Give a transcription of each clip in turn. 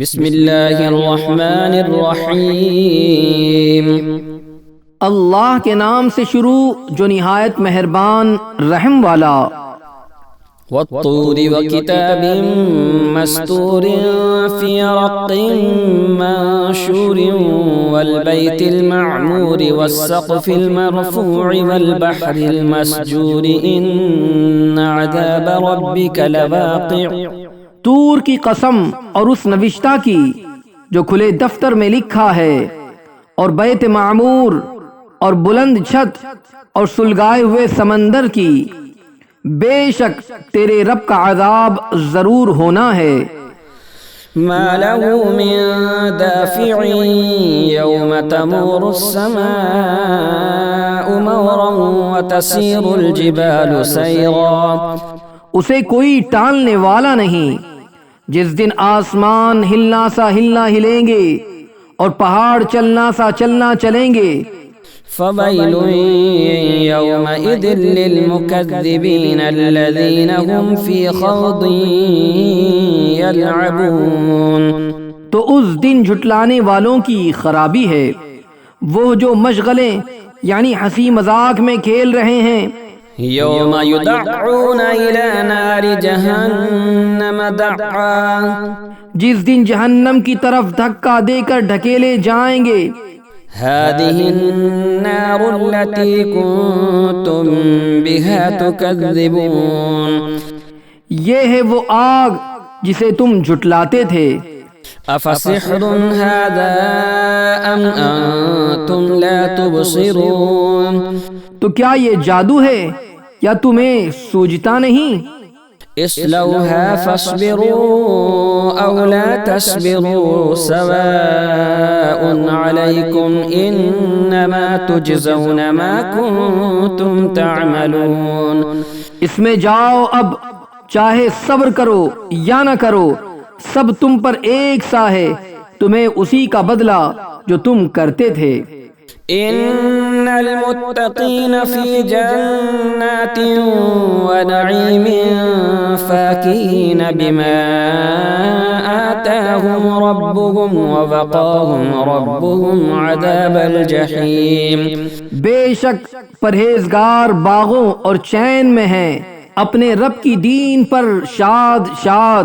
بسم اللہ الرحمن الرحیم۔ اللہ کے نام سے شروع جو نہایت مہربان رحم والا۔ والطور وکتاب مستور فی رق منشور والبیت المعمور والسقف المرفوع والبحر المسجور ان عذاب ربک لواقع۔ طور کی قسم اور اس نوشتہ کی جو کھلے دفتر میں لکھا ہے، اور بیت معمور اور بلند چھت اور سلگائے ہوئے سمندر کی، بے شک تیرے رب کا عذاب ضرور ہونا ہے۔ ما له من دافع يوم تمور السماء مورا وتسير الجبال سيرا۔ اسے کوئی ٹالنے والا نہیں جس دن آسمان ہلنا سا ہلنا ہلیں گے اور پہاڑ چلنا سا چلنا چلیں گے۔ فويل يومئذ للمكذبين الذين هم في خوض يلعبون۔ تو اس دن جھٹلانے والوں کی خرابی ہے، وہ جو مشغلیں یعنی ہنسی مذاق میں کھیل رہے ہیں۔ يوم يدعون إلى نار جهنم دعا۔ جس دن جہنم کی طرف دھکا دے کر ڈھکیلے جائیں گے۔ هذه النار التي كنتم بها تكذبون۔ یہ ہے وہ آگ جسے تم جھٹلاتے تھے۔ أفسحر هذا أم أنتم لا تبصرون۔ تو کیا یہ جادو ہے یا تمہیں سوجتا نہیں؟ اصلوها فاصبروا أو لا تصبروا سواء عليكم إنما تجزون ما كنتم تعملون۔ اس میں جاؤ، اب چاہے صبر کرو یا نہ کرو، سب تم پر ایک سا ہے، تمہیں اسی کا بدلہ جو تم کرتے تھے۔ ان المتقین فی جنات ونعیم فاکہین بما آتاہم ربهم ووقاہم ربهم عذاب الجحیم۔ بے شک پرہیزگار باغوں اور چین میں ہیں، اپنے رب کی دین پر شاد شاد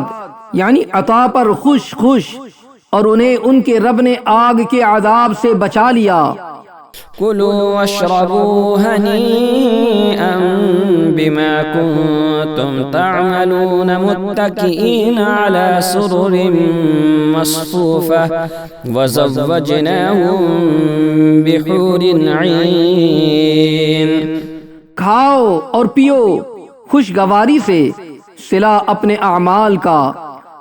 یعنی عطا پر خوش خوش، اور انہیں ان کے رب نے آگ کے عذاب سے بچا لیا۔ کلوا واشربوا ہنیئا بما کنتم تعملون متکئین علی سرر مصفوفہ وزوجناہم بحور عین۔ کھاؤ اور پیو خوشگواری سے، صلہ اپنے اعمال کا،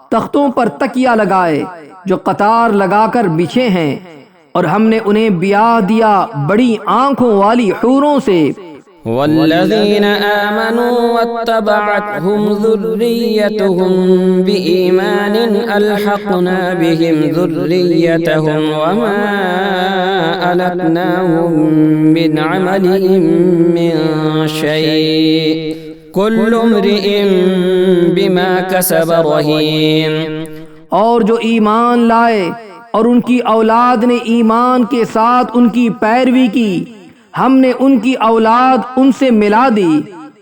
تختوں پر تکیہ لگائے جو قطار لگا کر بچھے ہیں، اور ہم نے انہیں بیاہ دیا بڑی آنکھوں والی حوروں سے۔ والذین آمنوا واتبعتهم ذریتهم بإیمان الحقنا بهم ذریتهم وما ألتناهم من عملهم من شيء كل امرئ بما كسب رهين۔ اور جو ایمان لائے اور ان کی اولاد نے ایمان کے ساتھ ان کی پیروی کی، ہم نے ان کی اولاد ان سے ملا دی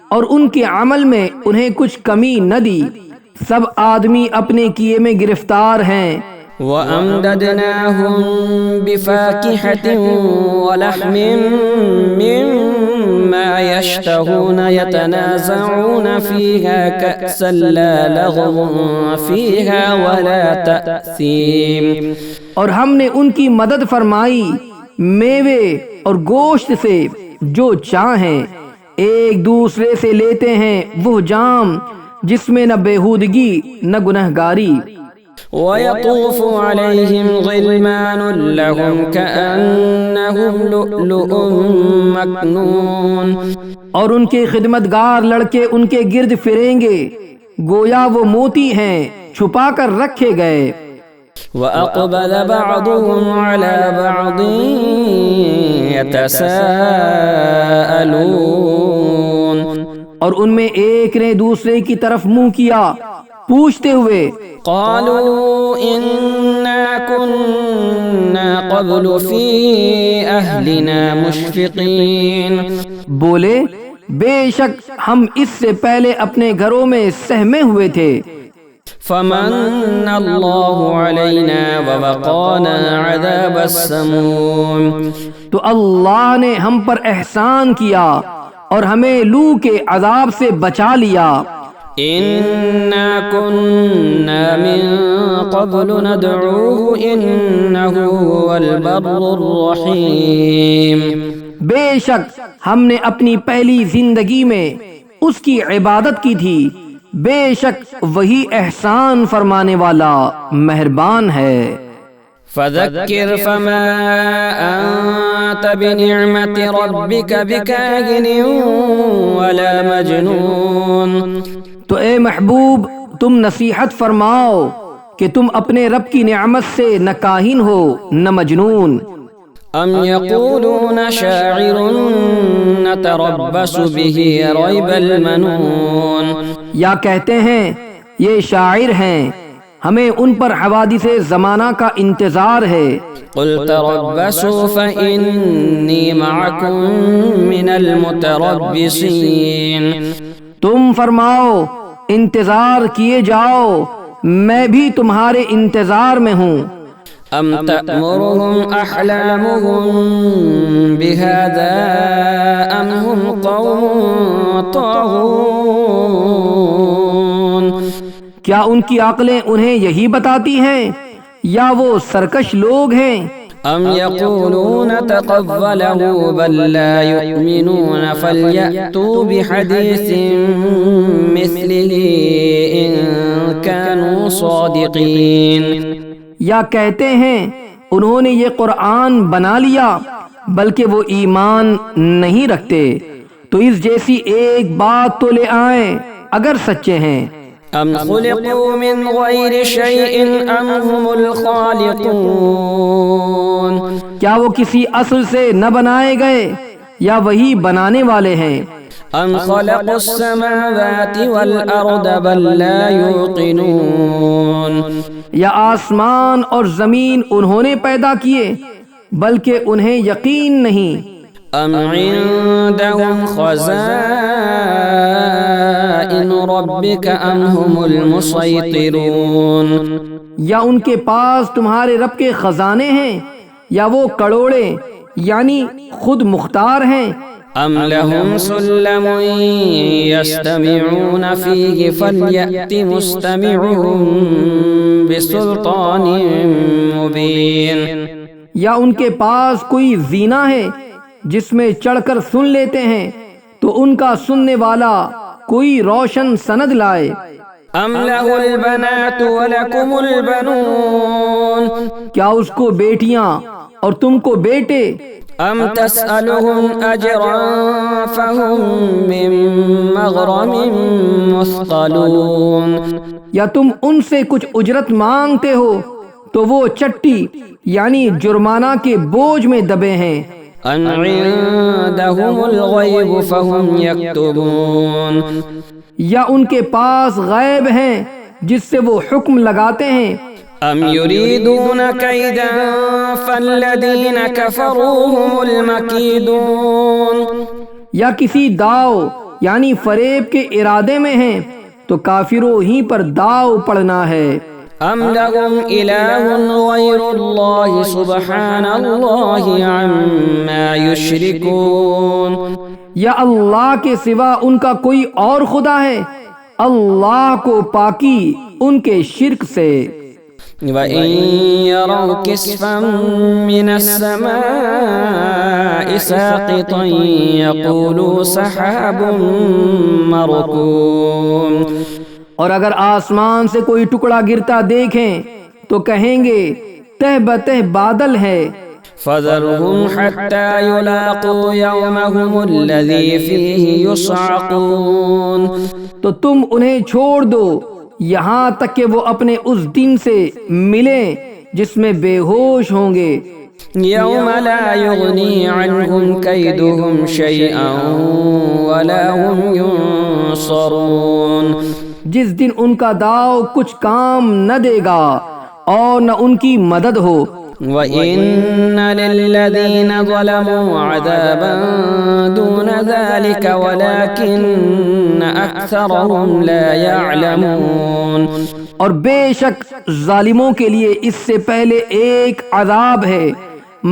اور ان کے عمل میں انہیں کچھ کمی نہ دی، سب آدمی اپنے کیے میں گرفتار ہیں۔ وَأَمْدَدْنَاهُمْ بِفَاكِهَةٍ وَلَحْمٍ مِّمَّا يَشْتَهُونَ يَتَنَازَعُونَ فِيهَا كَأْسًا لَّا لَغْوٌ فِيهَا وَلَا تَأْثِيمٌ۔ اور ہم نے ان کی مدد فرمائی میوے اور گوشت سے جو چاہیں، ایک دوسرے سے لیتے ہیں وہ جام جس میں نہ بےہودگی نہ گنہگاری۔ وَيَطُوفُ عَلَيْهِمْ غِلْمَانٌ لَّهُمْ كَأَنَّهُمْ لُؤْلُؤٌ مَّكْنُونٌ۔ اور ان کے خدمتگار لڑکے ان کے گرد پھریں گے گویا وہ موتی ہیں چھپا کر رکھے گئے۔ وَأَقْبَلَ بَعْضُهُمْ عَلَى بَعْضٍ يَتَسَاءَلُونَ۔ اور ان میں ایک نے دوسرے کی طرف منہ کیا پوچھتے ہوئے قالوا إنا كنا قبل في أهلنا مشفقين، بولے بے شک ہم اس سے پہلے اپنے گھروں میں سہمے ہوئے تھے، فمن الله علينا ووقانا عذاب السموم، تو اللہ نے ہم پر احسان کیا اور ہمیں لو کے عذاب سے بچا لیا، إنا كنا من قبل ندعوه إنه هو البر الرحيم، بے شک ہم نے اپنی پہلی زندگی میں اس کی عبادت کی تھی، بے شک وہی احسان فرمانے والا مہربان ہے۔ فذكر فما أنت بنعمة ربك بكاهن ولا مجنون، تو اے محبوب تم نصیحت فرماؤ کہ تم اپنے رب کی نعمت سے نہ کاہن ہو نہ مجنون۔ ام يقولون شاعر نتربص به ريب المنون، یا کہتے ہیں یہ شاعر ہیں، ہمیں ان پر حوادث زمانہ کا انتظار ہے۔ قل تربصوا فإني معكم من المتربصين، تم فرماؤ انتظار کیے جاؤ، میں بھی تمہارے انتظار میں ہوں۔ ام تأمرهم أحلامهم بهذا ام هم قوم طاغون، کیا ان کی عقلیں انہیں یہی بتاتی ہیں یا وہ سرکش لوگ ہیں؟ ام يقولون تقوله بل لا يؤمنون فليأتوا بحديث مثله إن كانوا صادقين، یا کہتے ہیں انہوں نے یہ قرآن بنا لیا بلکہ وہ ایمان نہیں رکھتے، تو اس جیسی ایک بات تو لے آئیں اگر سچے ہیں۔ ام خلقوا من غیر شیء ام هم الخالقون، کیا وہ کسی اصل سے نہ بنائے گئے یا وہی بنانے والے ہیں؟ ام خلقوا السماوات والارض بل لا يوقنون، یا آسمان اور زمین انہوں نے پیدا کیے بلکہ انہیں یقین نہیں۔ ام عندهم خزائن ربك ام هم المسيطرون، یا ان کے پاس تمہارے رب کے خزانے ہیں یا وہ کڑوڑے یعنی خود مختار ہیں۔ ام لهم سلم يستمعون فيه فليأت مستمعهم بسلطان مبين، یا ان کے پاس کوئی زینہ ہے جس میں چڑھ کر سن لیتے ہیں تو ان کا سننے والا کوئی روشن سند لائے۔ ام له البنات ولكم البنون، کیا اس کو بیٹیاں اور تم کو بیٹے؟ ام تسألهم اجرا فهم من مغرم مثقلون، یا تم ان سے کچھ اجرت مانگتے ہو تو وہ چٹی یعنی جرمانہ کے بوجھ میں دبے ہیں۔ ام عندهم الغیب فهم یکتبون، یا ان کے پاس غیب ہیں جس سے وہ حکم لگاتے ہیں۔ ام یریدون کیدا فالذین کفروا هم المکیدون، یا کسی داؤ یعنی فریب کے ارادے میں ہیں تو کافروں ہی پر داؤ پڑنا ہے۔ ام لهم الہ غیر اللہ سبحان اللہ عما یشرکون، یا اللہ کے سوا ان کا کوئی اور خدا ہے، اللہ کو پاکی ان کے شرک سے۔ وَإِن يَرَوْا كِسْفًا مِّنَ السَّمَاءِ سَاقِطًا يَقُولُوا سَحَابٌ مَّرْكُومٌ، اور اگر آسمان سے کوئی ٹکڑا گرتا دیکھیں تو کہیں گے تہ بتہ بادل ہے۔ فَذَرْهُمْ حَتَّى يُلَاقُوا يَوْمَهُمُ الَّذِي فِيهِ يُصْعَقُونَ، تو تم انہیں چھوڑ دو یہاں تک کہ وہ اپنے اس دن سے ملیں جس میں بے ہوش ہوں گے۔ يَوْمَ لَا يُغْنِي عَنْهُمْ كَيْدُهُمْ شَيْئًا وَلَا هُمْ يُنصَرُونَ، جس دن ان کا داؤ کچھ کام نہ دے گا اور نہ ان کی مدد ہو۔ وَإِنَّ لِلَّذِينَ ظَلَمُوا عَذَابًا دُونَ ذَلِكَ وَلَكِنَّ أَكْثَرَهُمْ لَا يَعْلَمُونَ، اور بے شک ظالموں کے لیے اس سے پہلے ایک عذاب ہے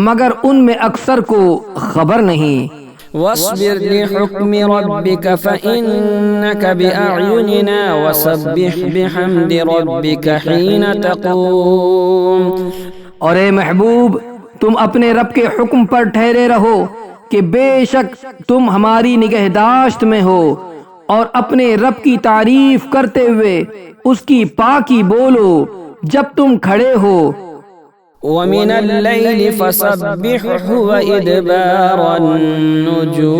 مگر ان میں اکثر کو خبر نہیں۔ وَاصْبِرْ لِحُكْمِ رَبِّكَ فَإِنَّكَ بِأَعْيُنِنَا وَسَبِّحْ بِحَمْدِ رَبِّكَ حِينَ تَقُومُ، اور اے محبوب تم اپنے رب کے حکم پر ٹھہرے رہو کہ بے شک تم ہماری نگہداشت میں ہو، اور اپنے رب کی تعریف کرتے ہوئے اس کی پاکی بولو جب تم کھڑے ہو۔ وَمِنَ اللَّيْلِ فَسَبِّحْهُ وَإِدْبَارَ النُّجُومِ،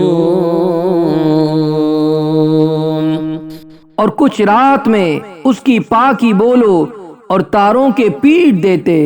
اور کچھ رات میں اس کی پاکی بولو اور تاروں کے پیٹ دیتے۔